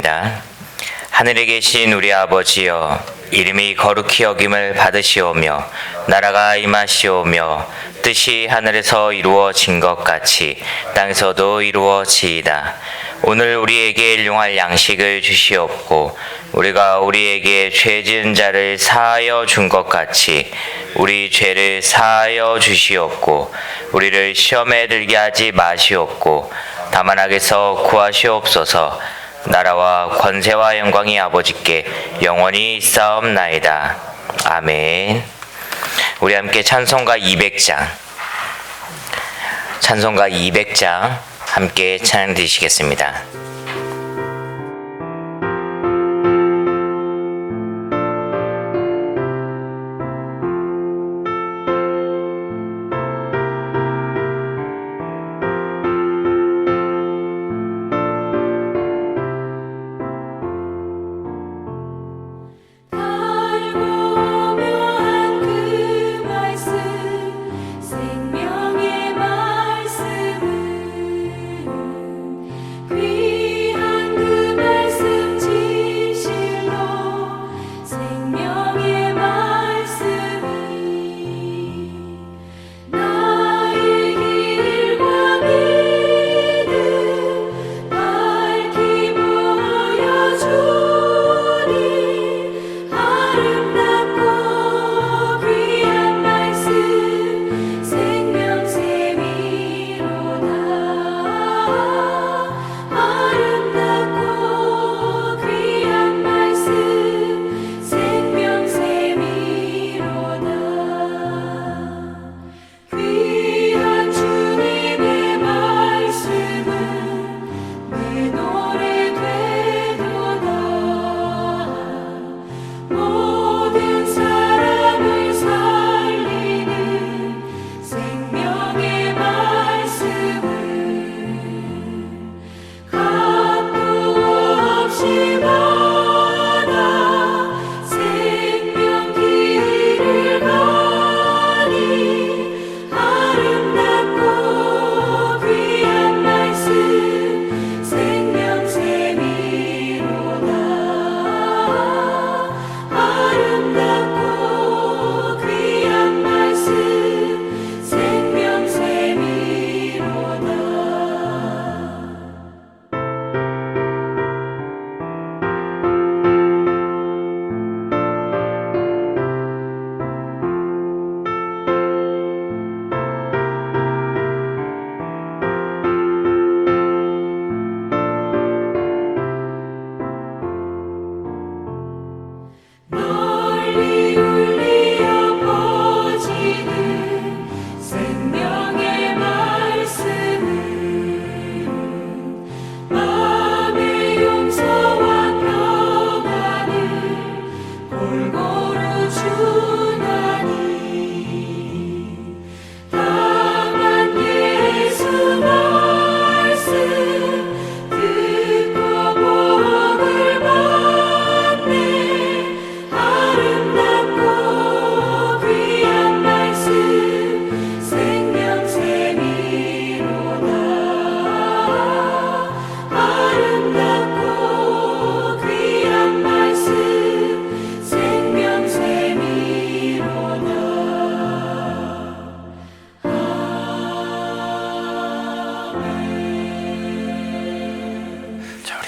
기도합니다. 하늘에 계신 우리 아버지여, 이름이 거룩히 여김을 받으시오며 나라가 임하시오며 뜻이 하늘에서 이루어진 것 같이 땅에서도 이루어지이다. 오늘 우리에게 일용할 양식을 주시옵고 우리가 우리에게 죄 지은 자를 사하여 준 것 같이 우리 죄를 사하여 주시옵고 우리를 시험에 들게 하지 마시옵고 다만 악에서 구하시옵소서. 나라와 권세와 영광이 아버지께 영원히 있사옵나이다. 아멘. 우리 함께 찬송가 200장 함께 찬양 드리시겠습니다.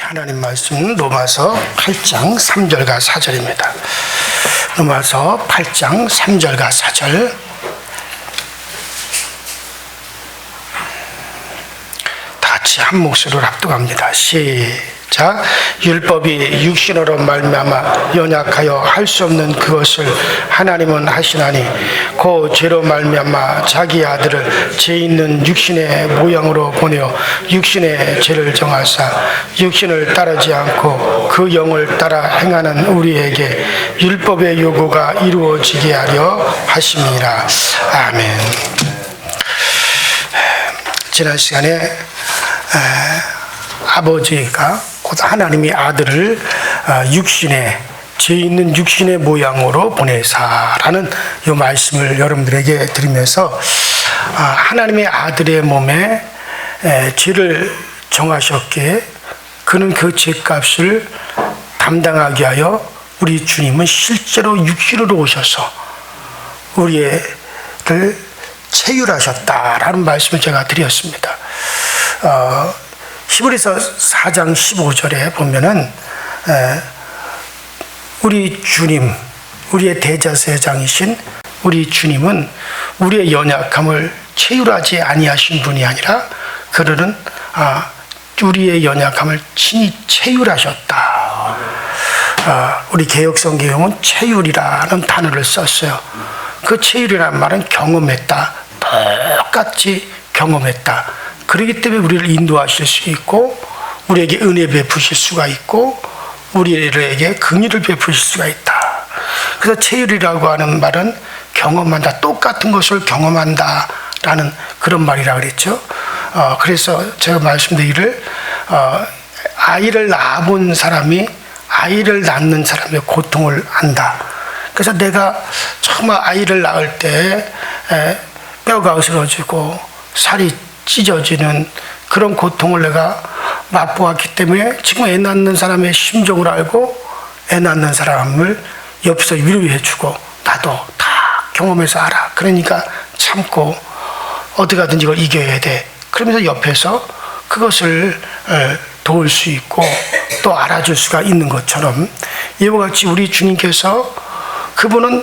하나님 말씀 로마서 8장 3절과 4절입니다. 로마서 8장 3절과 4절 다 같이 한 목소리로 합독합니다. 시작. 율법이 육신으로 말미암아 연약하여 할 수 없는 그것을 하나님은 하시나니 그 죄로 말미암아 자기 아들을 죄 있는 육신의 모양으로 보내어 육신의 죄를 정하사 육신을 따르지 않고 그 영을 따라 행하는 우리에게 율법의 요구가 이루어지게 하려 하심이라. 아멘. 지난 시간에 아버지가 곧 하나님이 아들을 죄 있는 육신의 모양으로 보내사라는 이 말씀을 여러분들에게 드리면서 하나님의 아들의 몸에 죄를 정하셨기에 그 그는 그 죄값을 담당하기 위하여 우리 주님은 실제로 육신으로 오셔서 우리를 체휼하셨다라는 말씀을 제가 드렸습니다. 히브리서 4장 15절에 보면은 우리 주님, 우리의 대제사장이신 우리 주님은 우리의 연약함을 체휼하지 아니하신 분이 아니라 그들은 우리의 연약함을 친히 체휼하셨다. 우리 개역성경은 체휼이라는 단어를 썼어요. 그 체휼이라는 말은 경험했다, 똑같이 경험했다. 그렇기 때문에 우리를 인도하실 수 있고 우리에게 은혜 베푸실 수가 있고 우리에게 긍휼을 베푸실 수가 있다. 그래서 체휼이라고 하는 말은 경험한다, 똑같은 것을 경험한다라는 그런 말이라 그랬죠. 그래서 제가 말씀드리기를 아이를 낳아본 사람이 아이를 낳는 사람의 고통을 안다. 그래서 내가 정말 아이를 낳을 때 뼈가 으스러지고 살이 찢어지는 그런 고통을 내가 맛보았기 때문에 지금 애 낳는 사람의 심정을 알고 애 낳는 사람을 옆에서 위로해주고 나도 다 경험해서 알아. 그러니까 참고 어디 가든지 이걸 이겨야 돼. 그러면서 옆에서 그것을 도울 수 있고 또 알아줄 수가 있는 것처럼 이와 같이 우리 주님께서 그분은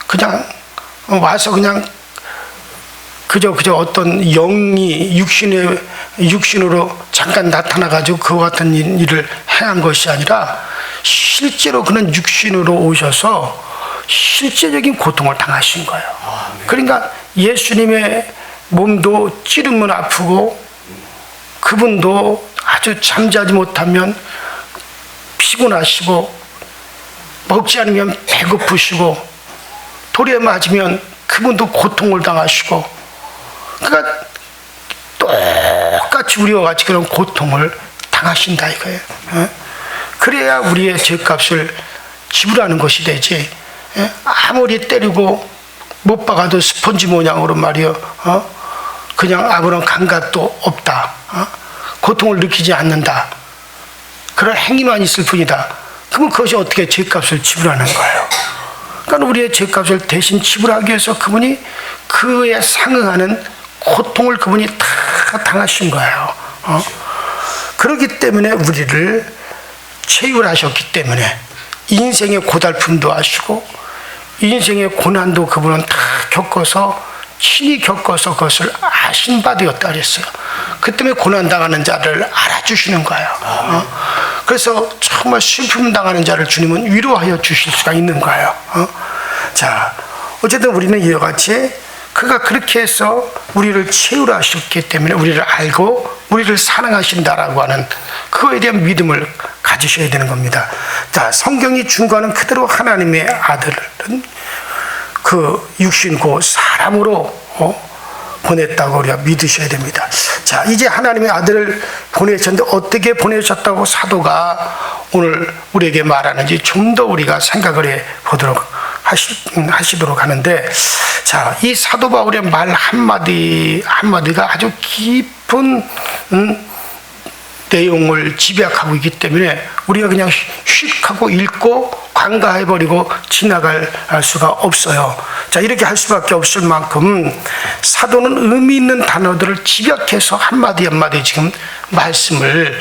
그냥 와서 그냥 그저 어떤 영이 육신으로 잠깐 나타나가지고 그와 같은 일을 행한 것이 아니라 실제로 그는 육신으로 오셔서 실제적인 고통을 당하신 거예요. 그러니까 예수님의 몸도 찌르면 아프고 그분도 아주 잠자지 못하면 피곤하시고 먹지 않으면 배고프시고 돌에 맞으면 그분도 고통을 당하시고 그러니까 똑같이 우리와 같이 그런 고통을 당하신다 이거예요. 그래야 우리의 죄값을 지불하는 것이 되지. 아무리 때리고 못 박아도 스펀지 모양으로 말이요. 그냥 아무런 감각도 없다. 고통을 느끼지 않는다. 그런 행위만 있을 뿐이다. 그러면 그것이 어떻게 죄값을 지불하는 거예요? 그러니까 우리의 죄값을 대신 지불하기 위해서 그분이 그에 상응하는 고통을 그분이 다 당하신 거예요. 그렇기 때문에 우리를 체휼하셨기 때문에 인생의 고달픔도 아시고 인생의 고난도 그분은 다 겪어서 친히 겪어서 그것을 아신 바 되었다 그랬어요. 그 때문에 고난당하는 자를 알아주시는 거예요. 그래서 정말 슬픔 당하는 자를 주님은 위로하여 주실 수가 있는 거예요. 자, 어쨌든 우리는 이와 같이 그가 그렇게 해서 우리를 체휼하셨기 때문에 우리를 알고 우리를 사랑하신다라고 하는 그거에 대한 믿음을 가지셔야 되는 겁니다. 자, 성경이 중거하는 그대로 하나님의 아들은 그 육신 그 사람으로 보냈다고 우리가 믿으셔야 됩니다. 자, 이제 하나님의 아들을 보내셨는데 어떻게 보내셨다고 사도가 오늘 우리에게 말하는지 좀 더 우리가 생각을 해 보도록 하시도록 하는데, 자, 이 사도 바울의 말 한마디가 아주 깊은 내용을 집약하고 있기 때문에 우리가 그냥 휙 하고 읽고 관가해버리고 지나갈 수가 없어요. 자, 이렇게 할 수밖에 없을 만큼 사도는 의미 있는 단어들을 집약해서 한마디 한마디 지금 말씀을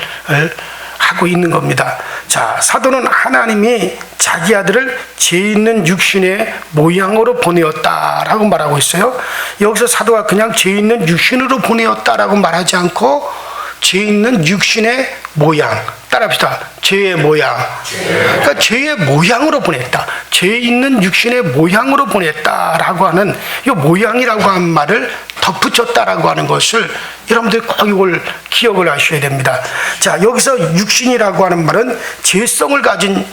하고 있는 겁니다. 자, 사도는 하나님이 자기 아들을 죄 있는 육신의 모양으로 보내었다라고 말하고 있어요. 여기서 사도가 그냥 죄 있는 육신으로 보내었다라고 말하지 않고 죄 있는 육신의 모양, 따라합시다. 죄의 모양. 그러니까 죄의 모양으로 보냈다. 죄 있는 육신의 모양으로 보냈다라고 하는 이 모양이라고 한 말을 덧붙였다라고 하는 것을 여러분들이 꼭 이걸 기억을 하셔야 됩니다. 자, 여기서 육신이라고 하는 말은 죄성을 가진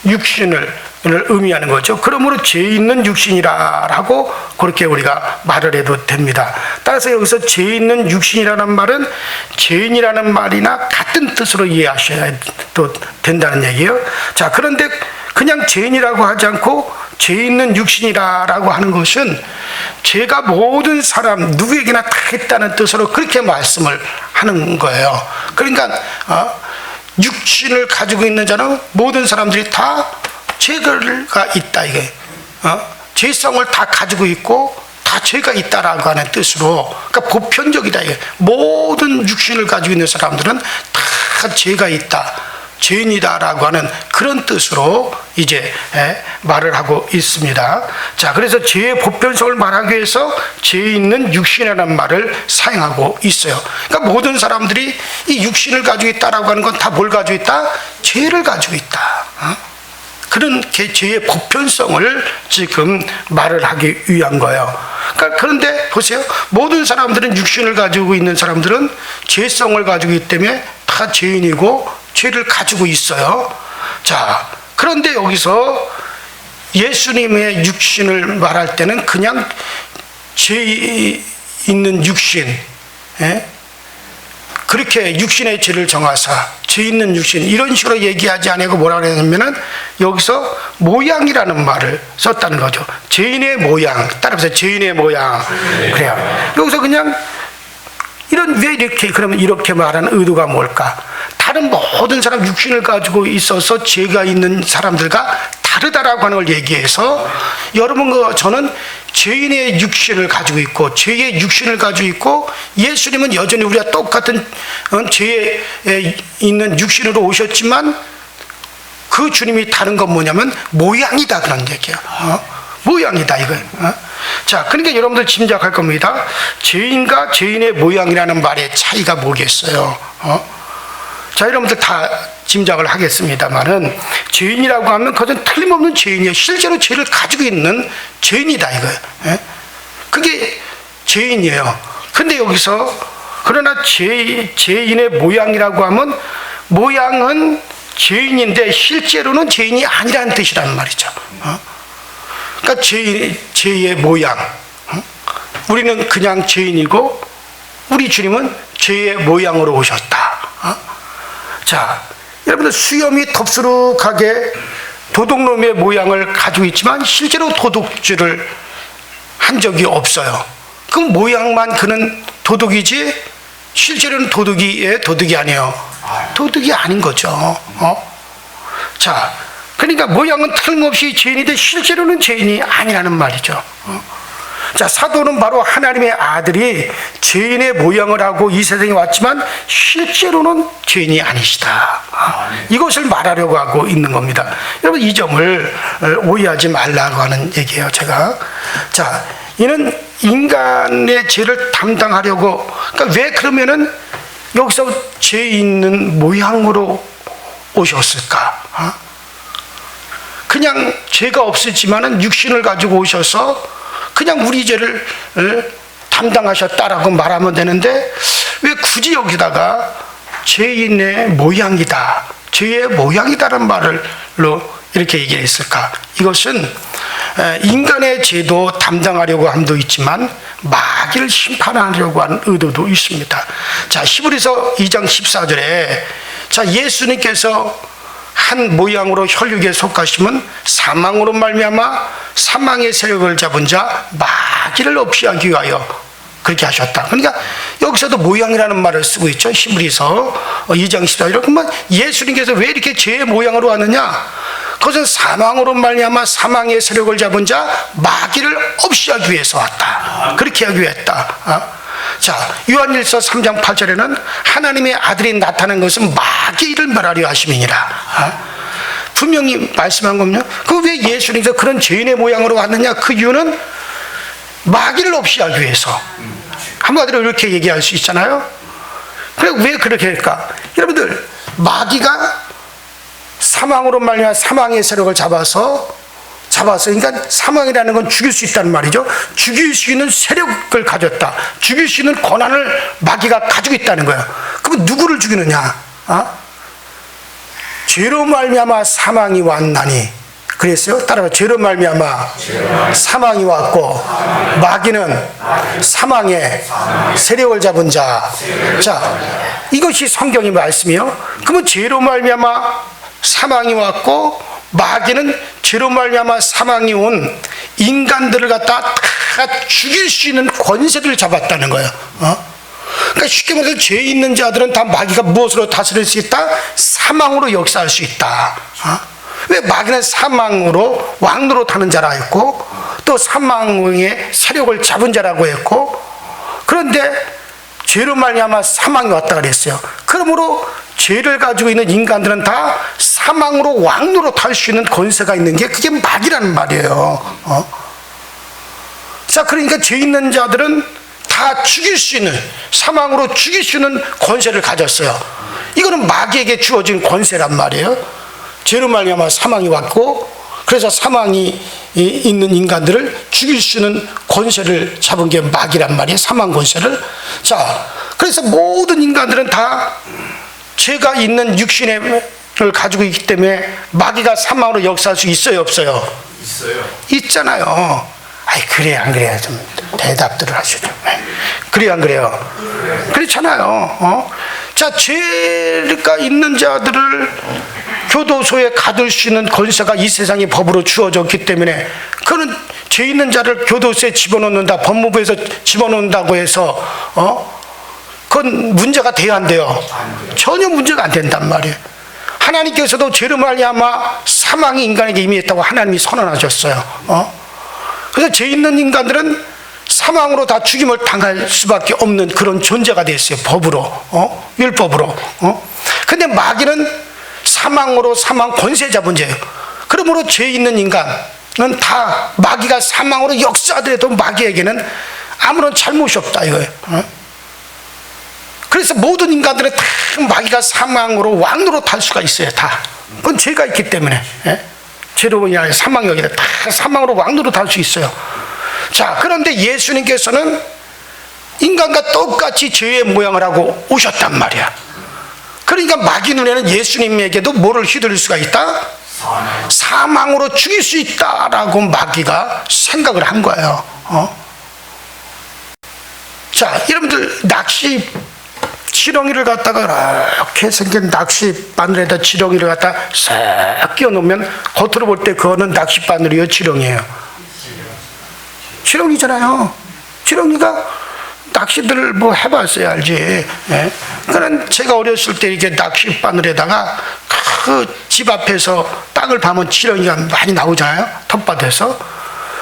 육신을 의미하는 거죠. 그러므로 죄 있는 육신이라고 그렇게 우리가 말을 해도 됩니다. 따라서 여기서 죄 있는 육신이라는 말은 죄인이라는 말이나 같은 뜻으로 이해하셔야 또 된다는 얘기예요. 자, 그런데 그냥 죄인이라고 하지 않고 죄 있는 육신이라고 하는 것은 죄가 모든 사람 누구에게나 다 있다는 뜻으로 그렇게 말씀을 하는 거예요. 그러니까 육신을 가지고 있는 자는 모든 사람들이 다 죄가 있다, 이게. 죄성을 다 가지고 있고 다 죄가 있다라고 하는 뜻으로, 그러니까 보편적이다, 이게. 모든 육신을 가지고 있는 사람들은 다 죄가 있다, 죄인이다라고 하는 그런 뜻으로 이제 말을 하고 있습니다. 자, 그래서 죄의 보편성을 말하기 위해서 죄 있는 육신이라는 말을 사용하고 있어요. 그러니까 모든 사람들이 이 육신을 가지고 있다라고 하는 건 다 뭘 가지고 있다? 죄를 가지고 있다. 그런 죄의 보편성을 지금 말을 하기 위한 거예요. 그러니까 그런데 보세요. 모든 사람들은 육신을 가지고 있는 사람들은 죄성을 가지고 있기 때문에 다 죄인이고 죄를 가지고 있어요. 자, 그런데 여기서 예수님의 육신을 말할 때는 그냥 죄 있는 육신, 그렇게 육신의 죄를 정하사 죄 있는 육신 이런 식으로 얘기하지 않고 뭐라 그랬냐면은 여기서 모양이라는 말을 썼다는 거죠. 죄인의 모양, 따라서 죄인의 모양. 그래요. 여기서 그냥 왜 이렇게, 그러면 이렇게 말하는 의도가 뭘까? 다른 모든 사람 육신을 가지고 있어서 죄가 있는 사람들과 다르다라고 하는 걸 얘기해서, 여러분, 저는 죄인의 육신을 가지고 있고 죄의 육신을 가지고 있고 예수님은 여전히 우리가 똑같은 죄에 있는 육신으로 오셨지만 그 주님이 다른 건 뭐냐면 모양이다, 그런 얘기야. 모양이다, 이거예요. 자, 그러니까 여러분들 짐작할 겁니다. 죄인과 죄인의 모양이라는 말의 차이가 뭐겠어요? 자, 여러분들 다 짐작을 하겠습니다만은, 죄인이라고 하면 그것은 틀림없는 죄인이에요. 실제로 죄를 가지고 있는 죄인이다, 이거예요. 그게 죄인이에요. 근데 여기서 그러나 죄인의 모양이라고 하면 모양은 죄인인데 실제로는 죄인이 아니라는 뜻이란 말이죠. 그러니까 죄의 모양. 우리는 그냥 죄인이고 우리 주님은 죄의 모양으로 오셨다. 자, 여러분들 수염이 덥수룩하게 도둑놈의 모양을 가지고 있지만 실제로 도둑질을 한 적이 없어요. 그 모양만 그는 도둑이지 실제로는 도둑이 아니에요. 도둑이 아닌 거죠. 자, 그러니까 모양은 틀림없이 죄인인데 실제로는 죄인이 아니라는 말이죠. 자, 사도는 바로 하나님의 아들이 죄인의 모양을 하고 이 세상에 왔지만 실제로는 죄인이 아니시다. 이것을 말하려고 하고 있는 겁니다. 여러분, 이 점을 오해하지 말라고 하는 얘기예요, 제가. 자, 이는 인간의 죄를 담당하려고, 그러니까 왜 그러면은 여기서 죄 있는 모양으로 오셨을까? 그냥 죄가 없었지만은 육신을 가지고 오셔서 그냥 우리 죄를 담당하셨다라고 말하면 되는데 왜 굳이 여기다가 죄인의 모양이다, 죄의 모양이다라는 말로 이렇게 얘기했을까? 이것은 인간의 죄도 담당하려고 함도 있지만 마귀를 심판하려고 하는 의도도 있습니다. 자, 히브리서 2장 14절에 자, 예수님께서 한 모양으로 혈육에 속하시면 사망으로 말미암아 사망의 세력을 잡은 자 마귀를 없이하기 위하여 그렇게 하셨다. 그러니까 여기서도 모양이라는 말을 쓰고 있죠. 히브리서 2장 14절. 그러면 예수님께서 왜 이렇게 죄의 모양으로 왔느냐? 그것은 사망으로 말미암아 사망의 세력을 잡은 자 마귀를 없이하기 위해서 왔다. 그렇게 하기 위했다. 자, 요한일서 3장 8절에는 하나님의 아들이 나타난 것은 마귀를 멸하려 하심이니라. 분명히 말씀한 거군요. 그 왜 예수님께서 그런 죄인의 모양으로 왔느냐? 그 이유는 마귀를 없이 하기 위해서. 한마디로 이렇게 얘기할 수 있잖아요. 그래, 왜 그렇게 할까? 여러분들, 마귀가 사망으로 말미암아 사망의 세력을 잡아서, 그러니까 사망이라는 건 죽일 수 있다는 말이죠. 죽일 수 있는 세력을 가졌다. 죽일 수 있는 권한을 마귀가 가지고 있다는 거예요. 그럼 누구를 죽이느냐? 죄로 말미암아 사망이 왔나니. 그랬어요? 따라서 죄로 말미암아 사망이 왔고 마귀는 사망의 세력을 잡은 자. 자, 이것이 성경의 말씀이요. 그러면 죄로 말미암아 사망이 왔고 마귀는 죄로 말미암아 사망이 온 인간들을 갖다 다 죽일 수 있는 권세를 잡았다는 거예요. 그러니까 쉽게 말해서 죄 있는 자들은 다 마귀가 무엇으로 다스릴 수 있다? 사망으로 역사할 수 있다. 왜 마귀는 사망으로 왕노로 타는 자라 했고 또 사망의 세력을 잡은 자라고 했고, 그런데 죄로 말미암아 사망이 왔다 그랬어요. 그러므로 죄를 가지고 있는 인간들은 다 사망으로 왕노로 탈 수 있는 권세가 있는 게 그게 마귀라는 말이에요. 자, 그러니까 죄 있는 자들은 다 죽일 수 있는, 사망으로 죽일 수 있는 권세를 가졌어요. 이거는 마귀에게 주어진 권세란 말이에요. 죄로 말미암아 사망이 왔고, 그래서 사망이 있는 인간들을 죽일 수 있는 권세를 잡은 게 마귀란 말이에요. 사망 권세를. 자, 그래서 모든 인간들은 다 죄가 있는 육신을 가지고 있기 때문에 마귀가 사망으로 역사할 수 있어요, 없어요? 있어요. 있잖아요. 아이, 그래 안 그래요? 좀 대답들을 하시죠. 그래요 안 그래요? 그렇잖아요. 자, 죄가 있는 자들을 교도소에 가둘 수 있는 권세가 이 세상의 법으로 주어졌기 때문에, 그는 죄 있는 자를 교도소에 집어넣는다, 법무부에서 집어넣는다고 해서 그건 문제가 돼야 안 돼요? 전혀 문제가 안 된단 말이에요. 하나님께서도 죄로 말미암아 사망이 인간에게 임했다고 하나님이 선언하셨어요. 그래서 죄 있는 인간들은 사망으로 다 죽임을 당할 수밖에 없는 그런 존재가 됐어요. 법으로, 율법으로. 근데 마귀는 사망으로 사망 권세 잡은 죄예요. 그러므로 죄 있는 인간은 다 마귀가 사망으로 역사하더라도 마귀에게는 아무런 잘못이 없다 이거예요. 그래서 모든 인간들은 다 마귀가 사망으로 왕노로 탈 수가 있어요. 다. 그건 죄가 있기 때문에. 죄로 인하여 사망이 여기다 다 사망으로 왕노로 탈 수 있어요. 자, 그런데 예수님께서는 인간과 똑같이 죄의 모양을 하고 오셨단 말이야. 그러니까 마귀 눈에는 예수님에게도 뭐를 휘둘릴 수가 있다? 사망으로 죽일 수 있다라고 마귀가 생각을 한 거예요. 자, 여러분들 낚시 지렁이를 갖다가 이렇게 생긴 낚시 바늘에다 지렁이를 갖다 싹 끼워 놓으면 겉으로 볼 때 그거는 낚시 바늘이요, 지렁이에요? 지렁이잖아요. 지렁이가 낚시들을 뭐 해봤어요, 알지? 그는 제가 어렸을 때 이렇게 낚시 바늘에다가 그 집 앞에서 땅을 파면 지렁이가 많이 나오잖아요, 텃밭에서.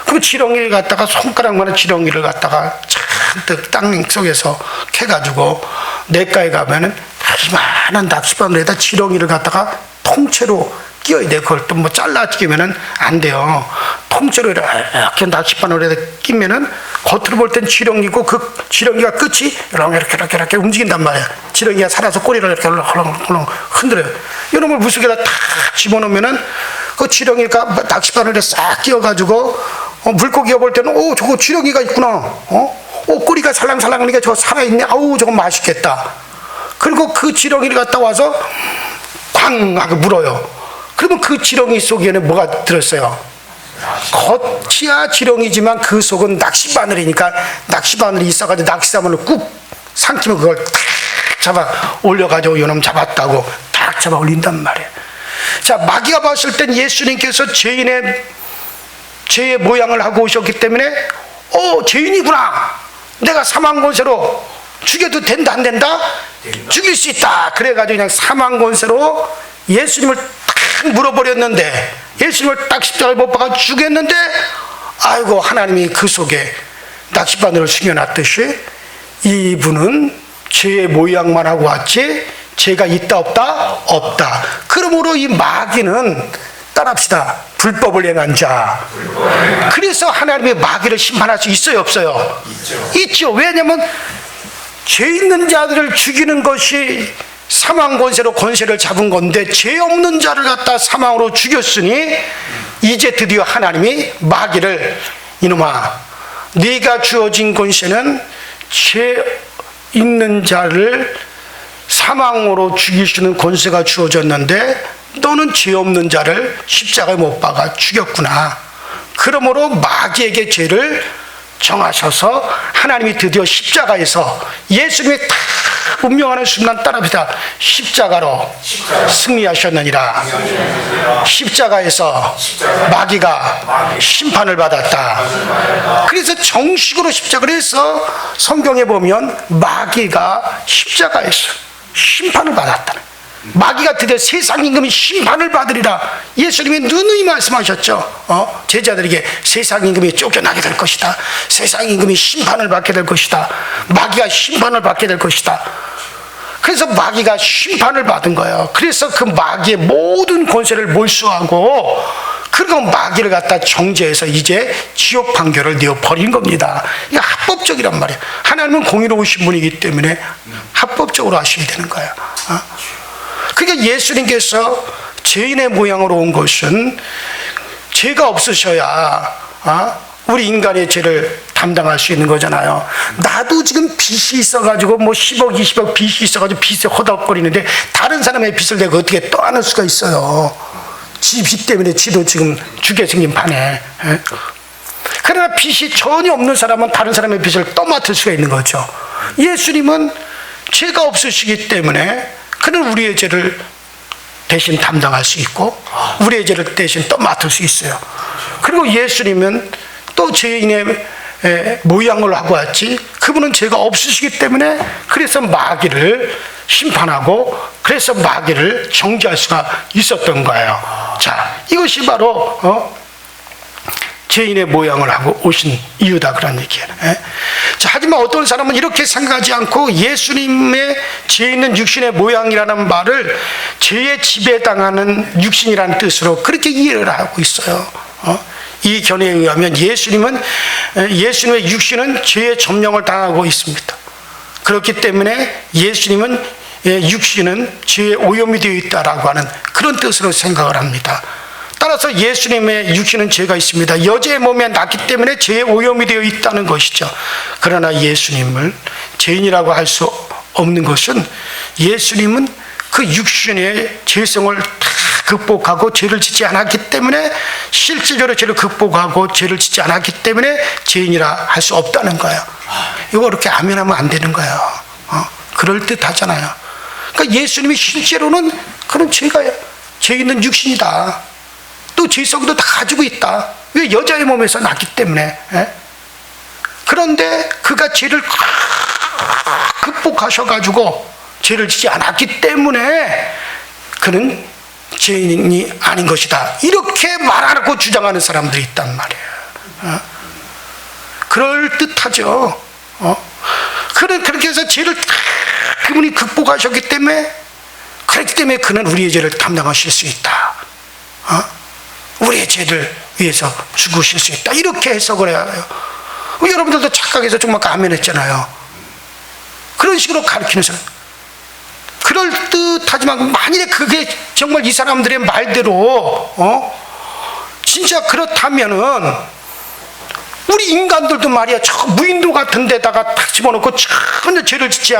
그 지렁이를 갖다가 손가락만한 지렁이를 갖다가 잔뜩 땅 속에서 캐가지고 냇가에 가면은 이만한 낚시바늘에다 지렁이를 갖다가 통째로 끼워야 돼요. 그걸 또 뭐 잘라 끼면은 안 돼요. 통째로 이렇게 낚시바늘에다 끼면은 겉으로 볼 땐 지렁이고 그 지렁이가 끝이 이렇게 움직인단 말이에요. 지렁이가 살아서 꼬리를 이렇게 헐렁헐렁 흔들어요. 이놈을 물속에다 탁 집어넣으면은 그 지렁이가 낚시바늘에 싹 끼워가지고 물고기가 볼 때는 저거 지렁이가 있구나. 꼬리가 살랑살랑하니까 저거 살아있네. 아우, 저거 맛있겠다. 그리고 그 지렁이를 갖다 와서 쾅 하고 물어요. 그러면 그 지렁이 속에는 뭐가 들었어요? 겉이야 지렁이지만 그 속은 낚시바늘이니까 낚시바늘이 있어가지고 낚시바늘을 꾹 삼키면 그걸 탁 잡아 올려가지고 이놈 잡았다고 탁 잡아 올린단 말이에요. 자, 마귀가 봤을 땐 예수님께서 죄의 모양을 하고 오셨기 때문에 죄인이구나. 내가 사망 권세로 죽여도 된다 안 된다? 죽일 수 있다. 그래가지고 그냥 사망 권세로 예수님을 딱 물어버렸는데, 예수님을 딱 십자가에 못 박아 죽였는데, 아이고, 하나님이 그 속에 낚싯바늘을 숨겨놨듯이 이분은 죄의 모양만 하고 왔지 죄가 있다 없다? 없다. 그러므로 이 마귀는 따라합시다. 불법을 행한 자. 그래서 하나님의 마귀를 심판할 수 있어요, 없어요? 있죠. 왜냐하면 죄 있는 자들을 죽이는 것이 사망 권세로 권세를 잡은 건데, 죄 없는 자를 갖다 사망으로 죽였으니 이제 드디어 하나님이 마귀를, 이놈아, 네가 주어진 권세는 죄 있는 자를 사망으로 죽일 수 있는 권세가 주어졌는데 너는 죄 없는 자를 십자가에 못 박아 죽였구나. 그러므로 마귀에게 죄를 정하셔서 하나님이 드디어 십자가에서 예수님이 탁 운명하는 순간 따라합시다. 십자가로 승리하셨느니라. 십자가에서 마귀가 심판을 받았다. 그래서 정식으로 십자가를 해서 성경에 보면 마귀가 십자가에서 심판을 받았다. 마귀가 드디어 세상 임금이 심판을 받으리라. 예수님이 누누이 말씀하셨죠. 제자들에게 세상 임금이 쫓겨나게 될 것이다. 세상 임금이 심판을 받게 될 것이다. 마귀가 심판을 받게 될 것이다. 그래서 마귀가 심판을 받은 거예요. 그래서 그 마귀의 모든 권세를 몰수하고 그리고 마귀를 갖다 정죄해서 이제 지옥 판결을 내어버린 겁니다. 이게 합법적이란 말이에요. 하나님은 공의로우신 분이기 때문에 합법적으로 하셔야 되는 거예요. 그러니까 예수님께서 죄인의 모양으로 온 것은 죄가 없으셔야 우리 인간의 죄를 담당할 수 있는 거잖아요. 나도 지금 빚이 있어가지고 뭐 10억 20억 빚이 있어가지고 빚에 허덕거리는데 다른 사람의 빚을 내가 어떻게 떠안을 수가 있어요. 지 빚 때문에 지도 지금 죽게 생긴 판에. 그러나 빚이 전혀 없는 사람은 다른 사람의 빚을 떠맡을 수가 있는 거죠. 예수님은 죄가 없으시기 때문에 그는 우리의 죄를 대신 담당할 수 있고 우리의 죄를 대신 떠맡을 수 있어요. 그리고 예수님은 또 죄인의 모양을 하고 왔지, 그분은 죄가 없으시기 때문에 그래서 마귀를 심판하고 그래서 마귀를 정죄할 수가 있었던 거예요. 자, 이것이 바로 죄인의 모양을 하고 오신 이유다, 그런 얘기예요. 자, 하지만 어떤 사람은 이렇게 생각하지 않고 예수님의 죄 있는 육신의 모양이라는 말을 죄에 지배당하는 육신이라는 뜻으로 그렇게 이해를 하고 있어요. 이 견해에 의하면 예수님의 육신은 죄의 점령을 당하고 있습니다. 그렇기 때문에 예수님은 육신은 죄의 오염이 되어 있다라고 하는 그런 뜻으로 생각을 합니다. 따라서 예수님의 육신은 죄가 있습니다. 여자의 몸에 났기 때문에 죄의 오염이 되어 있다는 것이죠. 그러나 예수님을 죄인이라고 할 수 없는 것은 예수님은 그 육신의 죄성을 다 극복하고 죄를 짓지 않았기 때문에, 실질적으로 죄를 극복하고 죄를 짓지 않았기 때문에 죄인이라 할 수 없다는 거예요. 이거 그렇게 아멘하면 안 되는 거예요. 그럴듯하잖아요. 그러니까 예수님이 실제로는 그런 죄 있는 육신이다. 또 죄성도 다 가지고 있다. 왜? 여자의 몸에서 났기 때문에. 그런데 그가 죄를 극복하셔가지고 죄를 짓지 않았기 때문에 그는 죄인이 아닌 것이다. 이렇게 말하고 주장하는 사람들이 있단 말이에요. 그럴듯하죠. 그렇게 해서 죄를 그분이 극복하셨기 때문에, 그렇기 때문에 그는 우리의 죄를 담당하실 수 있다. 우리의 죄를 위해서 죽으실 수 있다. 이렇게 해석을 해야 해요. 여러분들도 착각해서 정말 아멘했잖아요. 그런 식으로 가르치는 사람. 그럴듯하지만 만일에 그게 정말 이 사람들의 말대로 진짜 그렇다면은 우리 인간들도 말이야, 저 무인도 같은 데다가 탁 집어넣고 전혀 죄를 짓지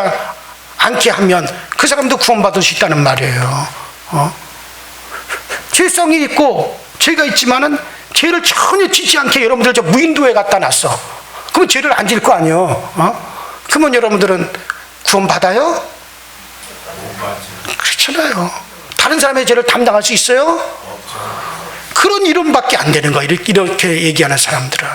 않게 하면 그 사람도 구원받을 수 있다는 말이에요. 죄성이 있고 죄가 있지만은 죄를 전혀 짓지 않게 여러분들 저 무인도에 갖다 놨어. 그럼 죄를 안 질 거 아니에요. 그러면 여러분들은 구원받아요? 그렇잖아요. 다른 사람의 죄를 담당할 수 있어요? 그런 이름밖에 안 되는 거예요. 이렇게 얘기하는 사람들은.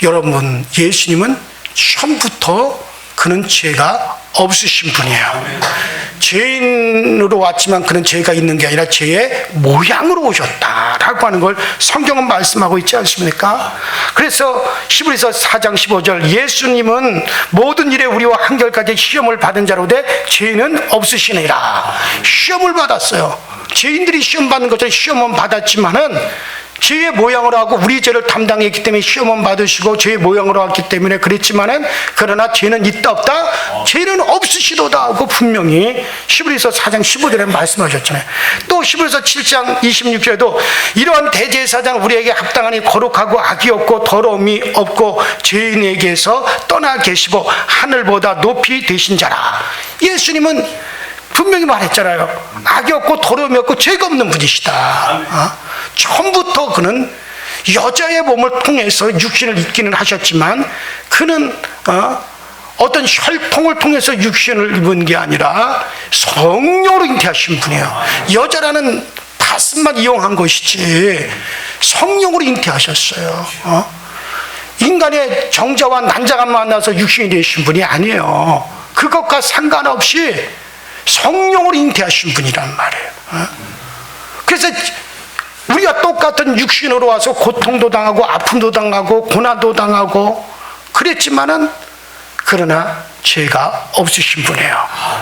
여러분, 예수님은 처음부터 그는 죄가 없으신 분이에요. 죄인으로 왔지만 그는 죄가 있는 게 아니라 죄의 모양으로 오셨다라고 하는 걸 성경은 말씀하고 있지 않습니까? 그래서 히브리서 4장 15절, 예수님은 모든 일에 우리와 한결같이 시험을 받은 자로 돼 죄는 없으시니라. 시험을 받았어요. 죄인들이 시험 받는 것처럼 시험은 받았지만은 죄의 모양으로 하고 우리 죄를 담당했기 때문에 시험은 받으시고 죄의 모양으로 왔기 때문에 그랬지만은, 그러나 죄는 있다 없다? 죄는 없으시도다 하고 분명히 히브리서 4장 15절에 말씀하셨잖아요. 또 히브리서 7장 26절에도 이러한 대제사장은 우리에게 합당하니 거룩하고 악이 없고 더러움이 없고 죄인에게서 떠나 계시고 하늘보다 높이 되신 자라. 예수님은 분명히 말했잖아요. 악이 없고 더러움이 없고 죄가 없는 분이시다. 처음부터 그는 여자의 몸을 통해서 육신을 입기는 하셨지만 그는 어떤 혈통을 통해서 육신을 입은 게 아니라 성령으로 잉태하신 분이에요. 여자라는 가슴만 이용한 것이지 성령으로 잉태하셨어요. 인간의 정자와 난자가 만나서 육신이 되신 분이 아니에요. 그것과 상관없이 성령으로 잉태하신 분이란 말이에요. 그래서 우리가 똑같은 육신으로 와서 고통도 당하고 아픔도 당하고 고난도 당하고 그랬지만은 그러나 죄가 없으신 분이에요.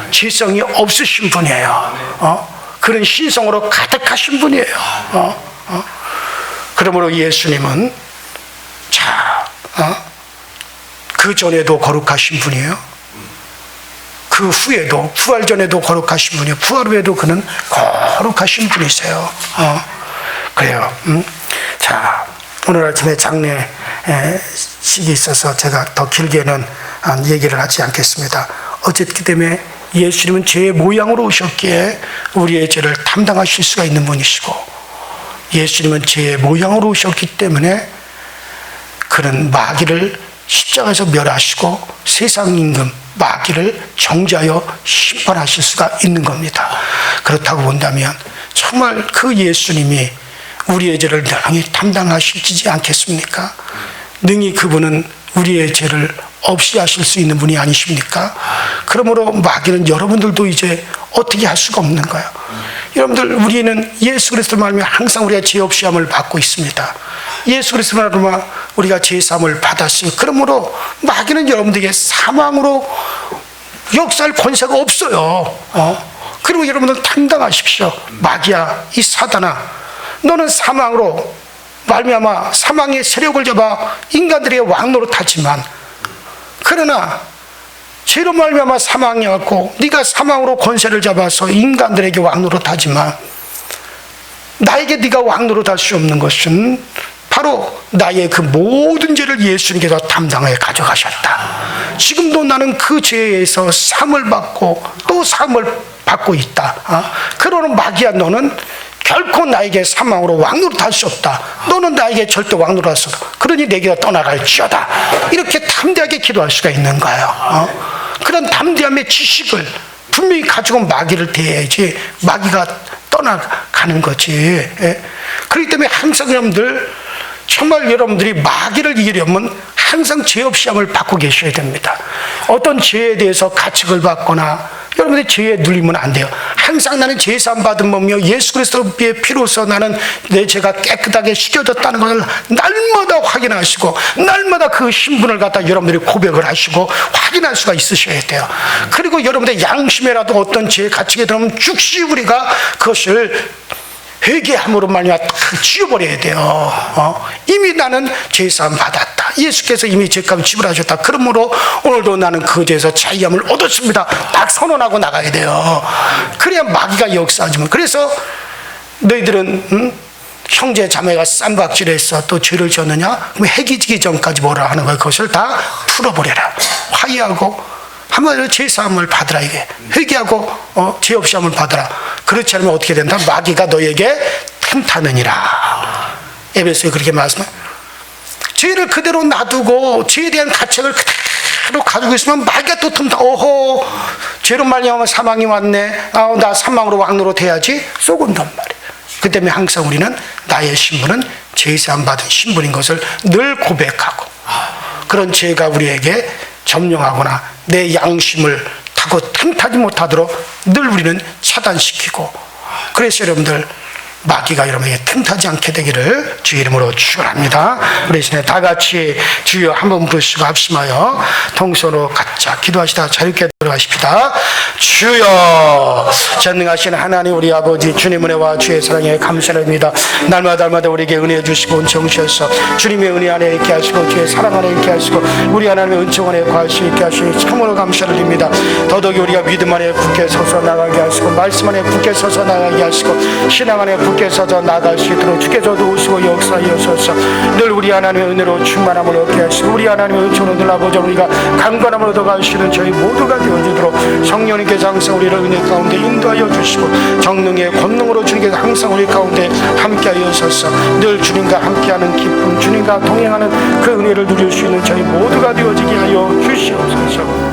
죄성이 없으신 분이에요. 그런 신성으로 가득하신 분이에요. 그러므로 예수님은 그 전에도 거룩하신 분이에요. 그 후에도, 부활 전에도 거룩하신 분이에요. 부활 후에도 그는 거룩하신 분이세요. 그래요. 자, 오늘 아침에 장례식이 있어서 제가 더 길게는 얘기를 하지 않겠습니다. 어쨌기 때문에 예수님은 죄의 모양으로 오셨기에 우리의 죄를 담당하실 수가 있는 분이시고, 예수님은 죄의 모양으로 오셨기 때문에 그는 마귀를 십자가에서 멸하시고 세상 임금 마귀를 정죄하여 심판하실 수가 있는 겁니다. 그렇다고 본다면 정말 그 예수님이 우리의 죄를 능히 담당하시지 않겠습니까? 능히 그분은 우리의 죄를 없이 하실 수 있는 분이 아니십니까? 그러므로 마귀는 여러분들도 이제 어떻게 할 수가 없는 거예요. 여러분들, 우리는 예수 그리스도를 말하며 항상 우리가 죄 없이 함을 받고 있습니다. 예수 그리스도를 말하며 우리가 죄 사함을 받았어요. 그러므로 마귀는 여러분들에게 사망으로 역사할 권세가 없어요. 그리고 여러분들 당당하십시오. 마귀야, 이 사단아, 너는 사망으로 말미암아 사망의 세력을 잡아 인간들에게 왕노릇하지만, 그러나 죄로 말미암아 사망이었고 네가 사망으로 권세를 잡아서 인간들에게 왕노릇하지만 나에게 네가 왕노릇할 수 없는 것은 바로 나의 그 모든 죄를 예수님께서 담당하여 가져가셨다. 지금도 나는 그 죄에서 사함을 받고 또 사함을 받고 있다. 그러는 마귀야, 너는 결코 나에게 사망으로 왕노릇할 수 없다. 너는 나에게 절대 왕노릇할 수 없다. 그러니 내게로 떠나갈지어다. 이렇게 담대하게 기도할 수가 있는 거예요. 그런 담대함의 지식을 분명히 가지고 마귀를 대해야지 마귀가 떠나가는 거지. 그렇기 때문에 항상 여러분들, 정말 여러분들이 마귀를 이기려면 항상 죄 없이 함을 받고 계셔야 됩니다. 어떤 죄에 대해서 가책을 받거나 여러분들이 죄에 눌리면 안 돼요. 항상 나는 죄 사함 받은 몸이요 예수 그리스도의 피로서 나는 내 죄가 깨끗하게 씻겨졌다는 것을 날마다 확인하시고 날마다 그 신분을 갖다 여러분들이 고백을 하시고 확인할 수가 있으셔야 돼요. 그리고 여러분들의 양심에라도 어떤 죄에 갇히게 되면 즉시 우리가 그것을 회개함으로 말미암아 다 지워버려야 돼요. 이미 나는 죄사함 받았다. 예수께서 이미 죄값을 지불하셨다. 그러므로 오늘도 나는 그 죄에서 자유함을 얻었습니다. 딱 선언하고 나가야 돼요. 그래야 마귀가 역사하지만. 그래서 너희들은 형제 자매가 쌈박질해서 또 죄를 지었느냐? 그럼 해기지기 전까지 뭐라 하는 거야? 그것을 다 풀어버려라. 화해하고 한마디로 죄사함을 받으라. 이게 회개하고 죄 없이 함을 받으라. 그렇지 않으면 어떻게 된다? 마귀가 너에게 틈타느니라. 에베소에 그렇게 말씀해. 죄를 그대로 놔두고 죄에 대한 가책을 그대로 가지고 있으면 마귀가 또 틈타. 오호, 죄로 말미암아 사망이 왔네. 나 사망으로 왕노릇해야지. 쏘곤단 말이에요. 그 때문에 항상 우리는 나의 신분은 죄사함 받은 신분인 것을 늘 고백하고, 그런 죄가 우리에게 점령하거나 내 양심을 타고 틈타지 못하도록 늘 우리는 차단시키고, 그래서 여러분들 마귀가 여러분에게 틈타지 않게 되기를 주의 이름으로 축원합니다. 우리 시간에 다 같이 주여 한번 부르시고 합심하여 통성으로 각자 기도하시다 자유롭게 들어가십시다. 주여, 전능하신 하나님 우리 아버지, 주님 은혜와 주의 사랑에 감사드립니다. 날마다 우리에게 은혜 주시고 은총 주셔서 주님의 은혜 안에 있게 하시고 주의 사랑 안에 있게 하시고 우리 하나님의 은총 안에 거할 수 있게 하시니 참으로 감사드립니다. 더더욱이 우리가 믿음 안에 굳게 서서 나가게 하시고 말씀 안에 굳게 서서 나가게 하시고 신앙 안에 주께서 더 나아갈 수 있도록 주께서 도우시고 역사하여소서. 늘 우리 하나님의 은혜로 충만함을 얻게 하시고 우리 하나님의 은총으로 늘 아버지 우리가 강건함을 얻어갈 수 있는 저희 모두가 되어주도록 성령님께서 항상 우리를 은혜 가운데 인도하여 주시고 정능의 권능으로 주님께서 항상 우리 가운데 함께하여소서. 늘 주님과 함께하는 기쁨, 주님과 동행하는 그 은혜를 누릴 수 있는 저희 모두가 되어지게 하여 주시옵소서.